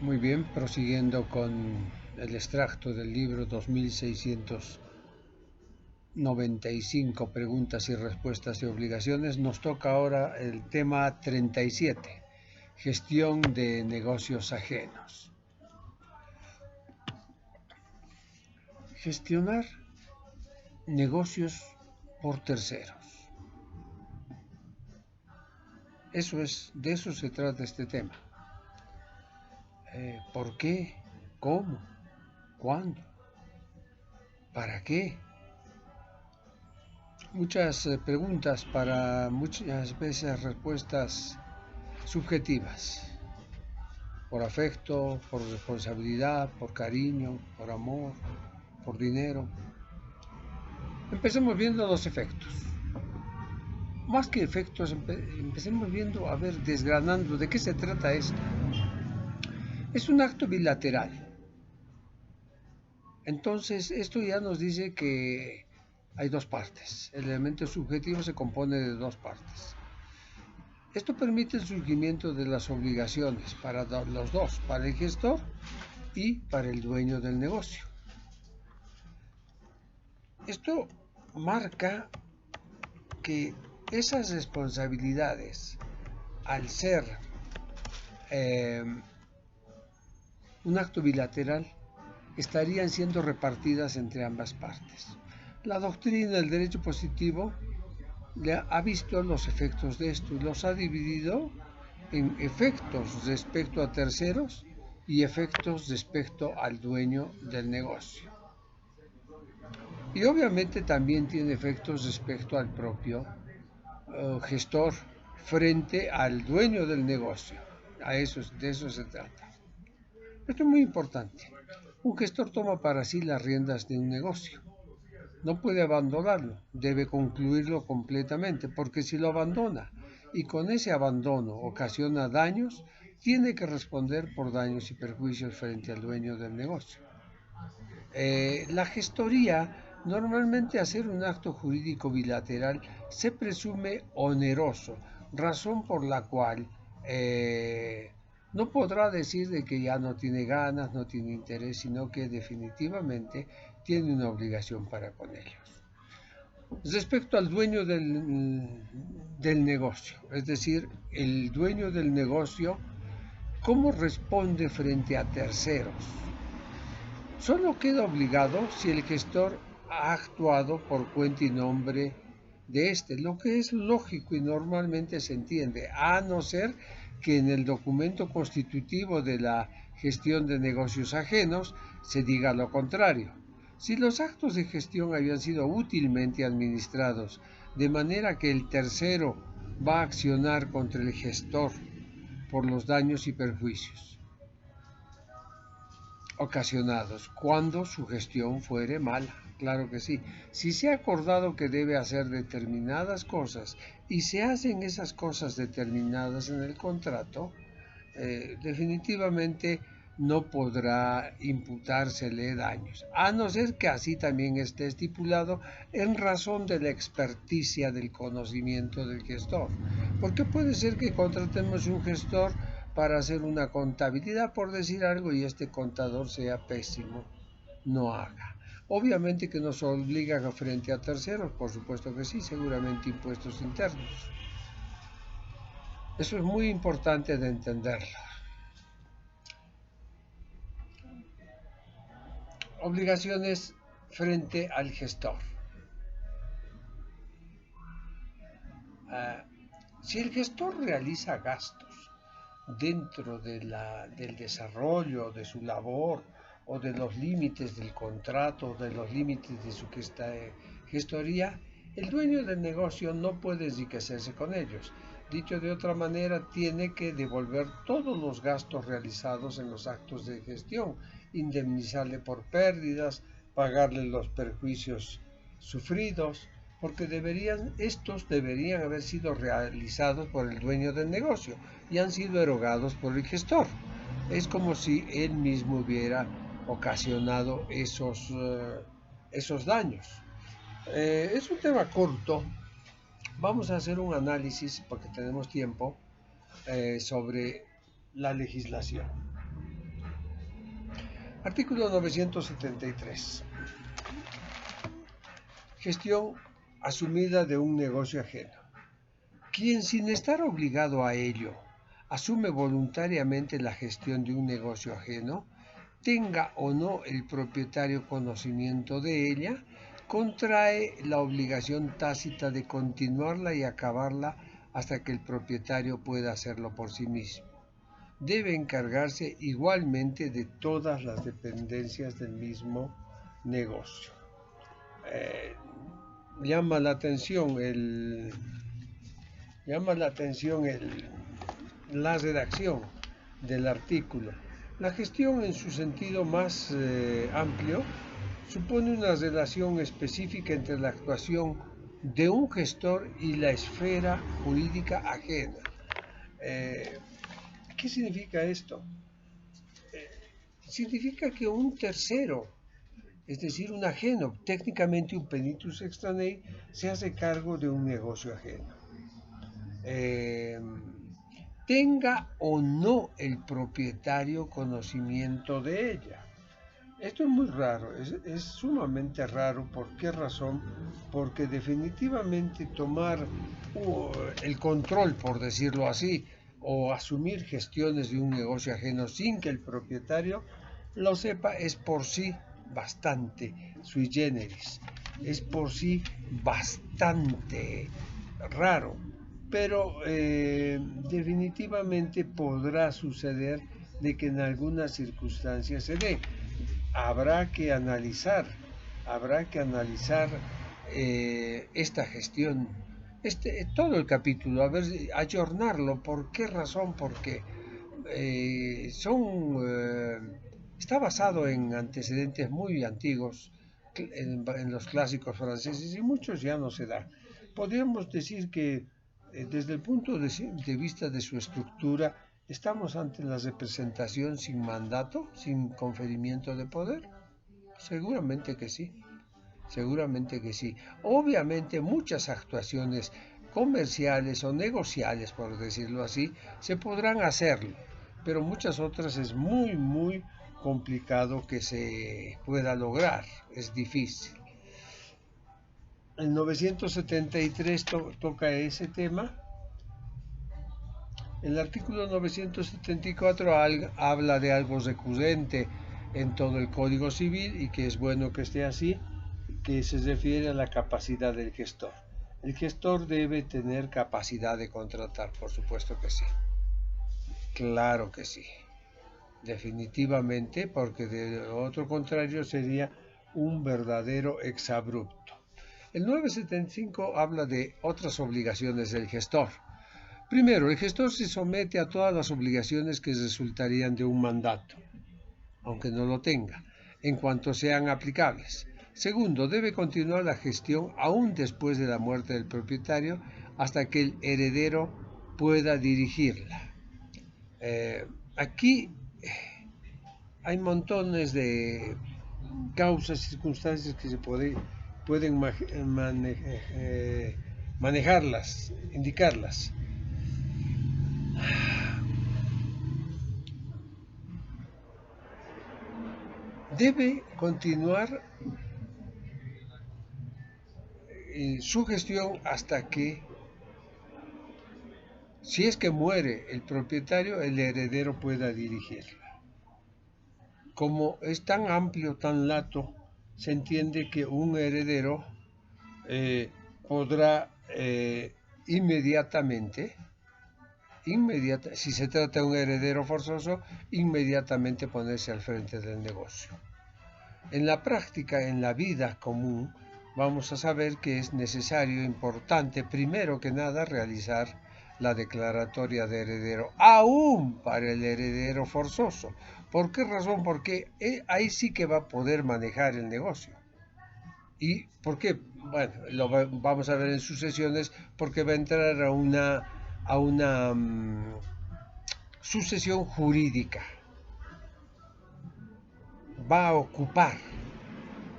Muy bien, prosiguiendo con el extracto del libro 2695 preguntas y respuestas y obligaciones, nos toca ahora el tema 37, gestión de negocios ajenos. Gestionar negocios por terceros. De eso se trata este tema. ¿Por qué? ¿Cómo? ¿Cuándo? ¿Para qué? Muchas preguntas para muchas veces respuestas subjetivas, por afecto, por responsabilidad, por cariño, por amor, por dinero. Empecemos viendo los efectos. Más que efectos, empecemos viendo, desgranando de qué se trata esto. Es un acto bilateral. Entonces, esto ya nos dice que hay dos partes. El elemento subjetivo se compone de dos partes. Esto permite el surgimiento de las obligaciones para los dos, para el gestor y para el dueño del negocio. Esto marca que esas responsabilidades, al ser un acto bilateral, estarían siendo repartidas entre ambas partes. La doctrina del derecho positivo ha visto los efectos de esto y los ha dividido en efectos respecto a terceros y efectos respecto al dueño del negocio. Y obviamente también tiene efectos respecto al propio gestor frente al dueño del negocio. De eso se trata. Esto es muy importante. Un gestor toma para sí las riendas de un negocio. No puede abandonarlo, debe concluirlo completamente, porque si lo abandona y con ese abandono ocasiona daños, tiene que responder por daños y perjuicios frente al dueño del negocio. La gestoría, normalmente hacer un acto jurídico bilateral, se presume oneroso, razón por la cual no podrá decir de que ya no tiene ganas, no tiene interés, sino que definitivamente tiene una obligación para con ellos. Respecto al dueño del negocio, es decir, el dueño del negocio, ¿cómo responde frente a terceros? Solo queda obligado si el gestor ha actuado por cuenta y nombre de este, lo que es lógico y normalmente se entiende, a no ser que en el documento constitutivo de la gestión de negocios ajenos se diga lo contrario. Si los actos de gestión habían sido útilmente administrados, de manera que el tercero va a accionar contra el gestor por los daños y perjuicios ocasionados cuando su gestión fuere mala. Claro que sí. Si se ha acordado que debe hacer determinadas cosas y se hacen esas cosas determinadas en el contrato, definitivamente no podrá imputársele daños, a no ser que así también esté estipulado en razón de la experticia del conocimiento del gestor. Porque puede ser que contratemos un gestor para hacer una contabilidad, por decir algo, y este contador sea pésimo, no haga. Obviamente que nos obliga frente a terceros, por supuesto que sí, seguramente impuestos internos. Eso es muy importante de entenderlo. Obligaciones frente al gestor. Si el gestor realiza gastos dentro del desarrollo de su labor o de los límites del contrato, de los límites de su gestoría, el dueño del negocio no puede enriquecerse con ellos. Dicho de otra manera, tiene que devolver todos los gastos realizados en los actos de gestión, indemnizarle por pérdidas, pagarle los perjuicios sufridos, porque estos deberían haber sido realizados por el dueño del negocio y han sido erogados por el gestor. Es como si él mismo hubiera ocasionado esos daños. Es un tema corto. Vamos a hacer un análisis, porque tenemos tiempo, sobre la legislación. Artículo 973. Gestión asumida de un negocio ajeno. Quien sin estar obligado a ello asume voluntariamente la gestión de un negocio ajeno, tenga o no el propietario conocimiento de ella, contrae la obligación tácita de continuarla y acabarla hasta que el propietario pueda hacerlo por sí mismo. Debe encargarse igualmente de todas las dependencias del mismo negocio. Llama la atención la redacción del artículo. La gestión en su sentido más amplio supone una relación específica entre la actuación de un gestor y la esfera jurídica ajena. ¿Qué significa esto? Significa que un tercero, es decir, un ajeno, técnicamente un penitus extraneus, se hace cargo de un negocio ajeno. Tenga o no el propietario conocimiento de ella. Esto es muy raro, es sumamente raro. ¿Por qué razón? Porque definitivamente tomar el control, por decirlo así, o asumir gestiones de un negocio ajeno sin que el propietario lo sepa es por sí bastante sui generis, es por sí bastante raro, pero definitivamente podrá suceder de que en algunas circunstancias se dé. Habrá que analizar esta gestión, todo el capítulo, a ver, ayornarlo. ¿Por qué razón? Porque está basado en antecedentes muy antiguos, en los clásicos franceses, y muchos ya no se da. Podríamos decir que desde el punto de vista de su estructura, ¿estamos ante la representación sin mandato, sin conferimiento de poder? Seguramente que sí, seguramente que sí. Obviamente muchas actuaciones comerciales o negociales, por decirlo así, se podrán hacerlo, pero muchas otras es muy complicado que se pueda lograr, es difícil. El 973 toca ese tema. El artículo 974 habla de algo recurrente en todo el Código Civil y que es bueno que esté así, que se refiere a la capacidad del gestor. El gestor debe tener capacidad de contratar, por supuesto que sí. Claro que sí. Definitivamente, porque de otro contrario sería un verdadero exabrupto. El 975 habla de otras obligaciones del gestor. Primero, el gestor se somete a todas las obligaciones que resultarían de un mandato, aunque no lo tenga, en cuanto sean aplicables. Segundo, debe continuar la gestión aún después de la muerte del propietario hasta que el heredero pueda dirigirla. Aquí hay montones de causas y circunstancias que se pueden manejarlas, indicarlas. Debe continuar su gestión hasta que, si es que muere el propietario, el heredero pueda dirigirla. Como es tan amplio, tan lato, se entiende que un heredero podrá inmediatamente, si se trata de un heredero forzoso, inmediatamente ponerse al frente del negocio. En la práctica, en la vida común, vamos a saber que es necesario, importante, primero que nada, realizar la declaratoria de heredero, aún para el heredero forzoso. ¿Por qué razón? Porque ahí sí que va a poder manejar el negocio. ¿Y por qué? Bueno, lo vamos a ver en sucesiones, porque va a entrar a una sucesión jurídica. Va a ocupar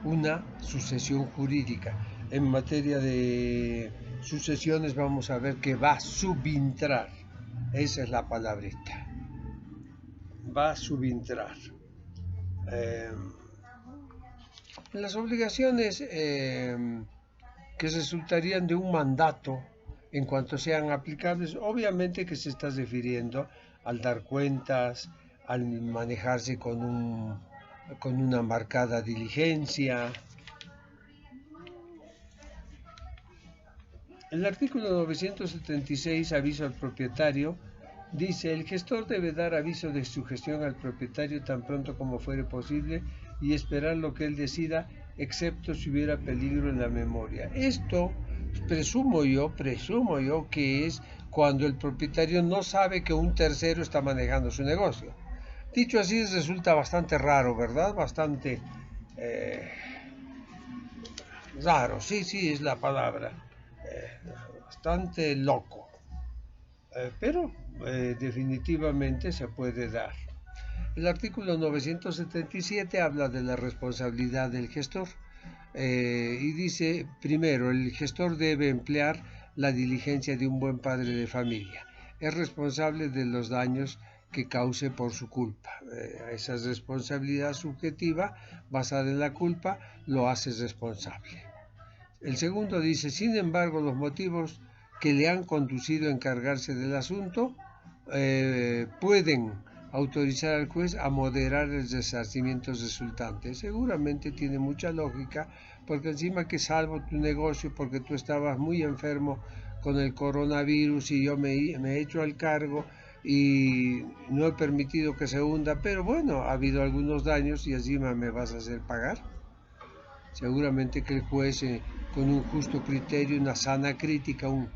una sucesión jurídica. En materia de sucesiones vamos a ver que va a subintrar. Esa es la palabrita. Va a subintrar. Eh, las obligaciones que resultarían de un mandato en cuanto sean aplicables, obviamente que se está refiriendo al dar cuentas, al manejarse con una marcada diligencia. El artículo 976, aviso al propietario, dice: el gestor debe dar aviso de su gestión al propietario tan pronto como fuere posible y esperar lo que él decida, excepto si hubiera peligro en la memoria. Esto presumo yo que es cuando el propietario no sabe que un tercero está manejando su negocio. Dicho así, resulta bastante raro, ¿verdad? Bastante eh, raro, sí, es la palabra. Bastante loco. Pero definitivamente se puede dar. El artículo 977 habla de la responsabilidad del gestor y dice: primero, el gestor debe emplear la diligencia de un buen padre de familia. Es responsable de los daños que cause por su culpa. Esa responsabilidad subjetiva basada en la culpa lo hace responsable. El segundo dice: sin embargo, los motivos que le han conducido a encargarse del asunto pueden autorizar al juez a moderar el resarcimiento resultante. Seguramente tiene mucha lógica, porque encima que salvo tu negocio porque tú estabas muy enfermo con el coronavirus y yo me he hecho al cargo y no he permitido que se hunda, pero bueno, ha habido algunos daños y encima me vas a hacer pagar. Seguramente que el juez, con un justo criterio, una sana crítica, un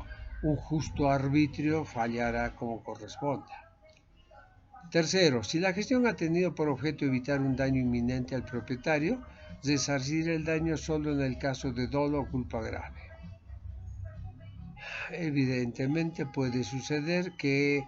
justo arbitrio, fallará como corresponda. Tercero, si la gestión ha tenido por objeto evitar un daño inminente al propietario, resarcir el daño solo en el caso de dolo o culpa grave. Evidentemente puede suceder que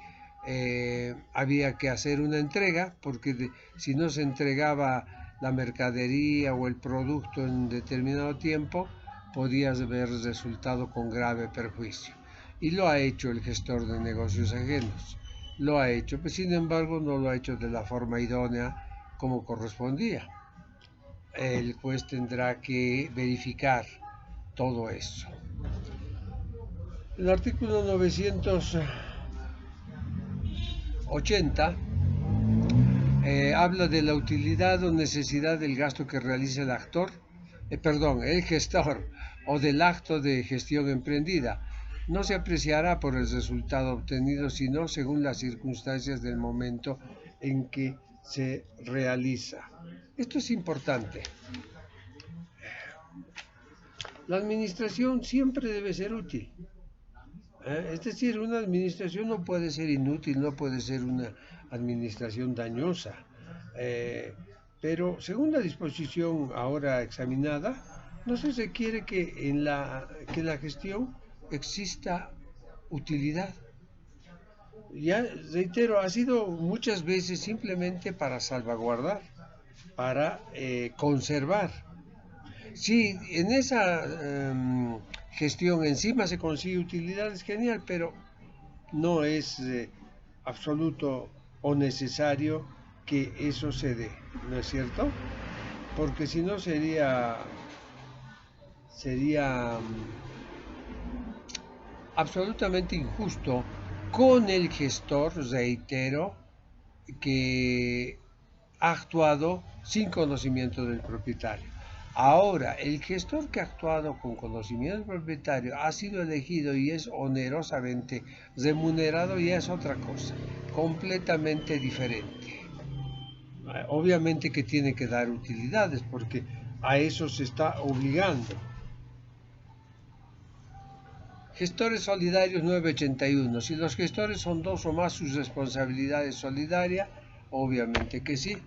había que hacer una entrega, porque si no se entregaba la mercadería o el producto en determinado tiempo, podía haber resultado con grave perjuicio. Y lo ha hecho el gestor de negocios ajenos. Lo ha hecho, pero sin embargo no lo ha hecho de la forma idónea como correspondía. El juez tendrá que verificar todo eso. El artículo 980 habla de la utilidad o necesidad del gasto que realiza el gestor, o del acto de gestión emprendida. No se apreciará por el resultado obtenido, sino según las circunstancias del momento en que se realiza. Esto es importante. La administración siempre debe ser útil. Es decir, una administración no puede ser inútil, no puede ser una administración dañosa. Pero según la disposición ahora examinada, no se requiere que en la gestión exista utilidad. Ya reitero, ha sido muchas veces simplemente para salvaguardar, para conservar. Sí, en esa gestión encima se consigue utilidad, es genial, pero no es absoluto o necesario que eso se dé, ¿no es cierto? Porque si no sería absolutamente injusto con el gestor, reitero, que ha actuado sin conocimiento del propietario. Ahora, el gestor que ha actuado con conocimiento del propietario ha sido elegido y es onerosamente remunerado, y es otra cosa, completamente diferente. Obviamente que tiene que dar utilidades, porque a eso se está obligando. Gestores solidarios 981. Si los gestores son dos o más, sus responsabilidades solidarias, obviamente que sí.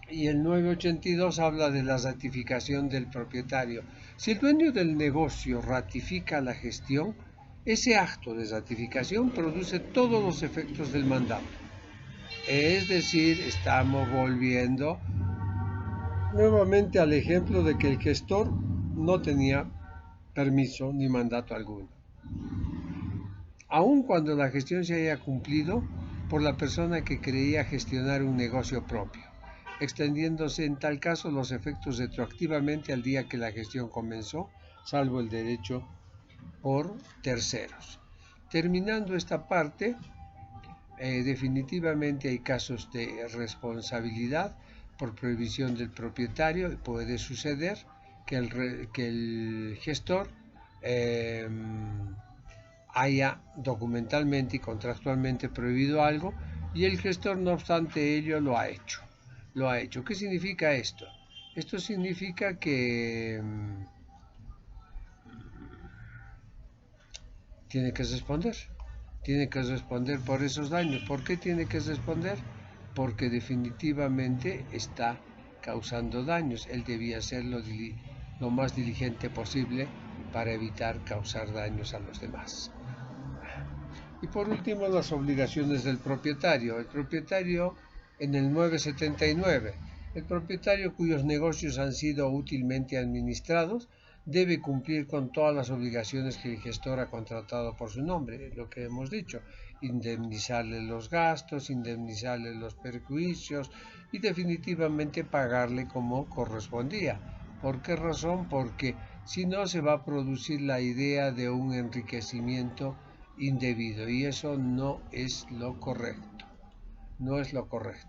Y el 982 habla de la ratificación del propietario. Si el dueño del negocio ratifica la gestión, ese acto de ratificación produce todos los efectos del mandato. Es decir, estamos volviendo nuevamente al ejemplo de que el gestor no tenía permiso ni mandato alguno. Aun cuando la gestión se haya cumplido, por la persona que creía gestionar un negocio propio, extendiéndose en tal caso los efectos retroactivamente al día que la gestión comenzó, salvo el derecho por terceros. Terminando esta parte, definitivamente hay casos de responsabilidad por prohibición del propietario. Puede suceder que el gestor haya documentalmente y contractualmente prohibido algo y el gestor, no obstante ello, lo ha hecho. ¿Qué significa esto? Esto significa que tiene que responder. Tiene que responder por esos daños. ¿Por qué tiene que responder? Porque definitivamente está causando daños. Él debía ser lo más diligente posible para evitar causar daños a los demás. Y por último, las obligaciones del propietario. El propietario en el 979, el propietario cuyos negocios han sido útilmente administrados debe cumplir con todas las obligaciones que el gestor ha contratado por su nombre, lo que hemos dicho, indemnizarle los gastos, indemnizarle los perjuicios y definitivamente pagarle como correspondía. ¿Por qué razón? Porque si no se va a producir la idea de un enriquecimiento indebido y eso no es lo correcto. No es lo correcto.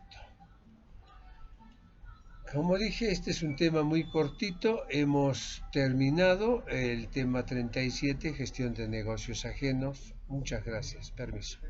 Como dije, este es un tema muy cortito. Hemos terminado el tema 37, gestión de negocios ajenos. Muchas gracias. Permiso.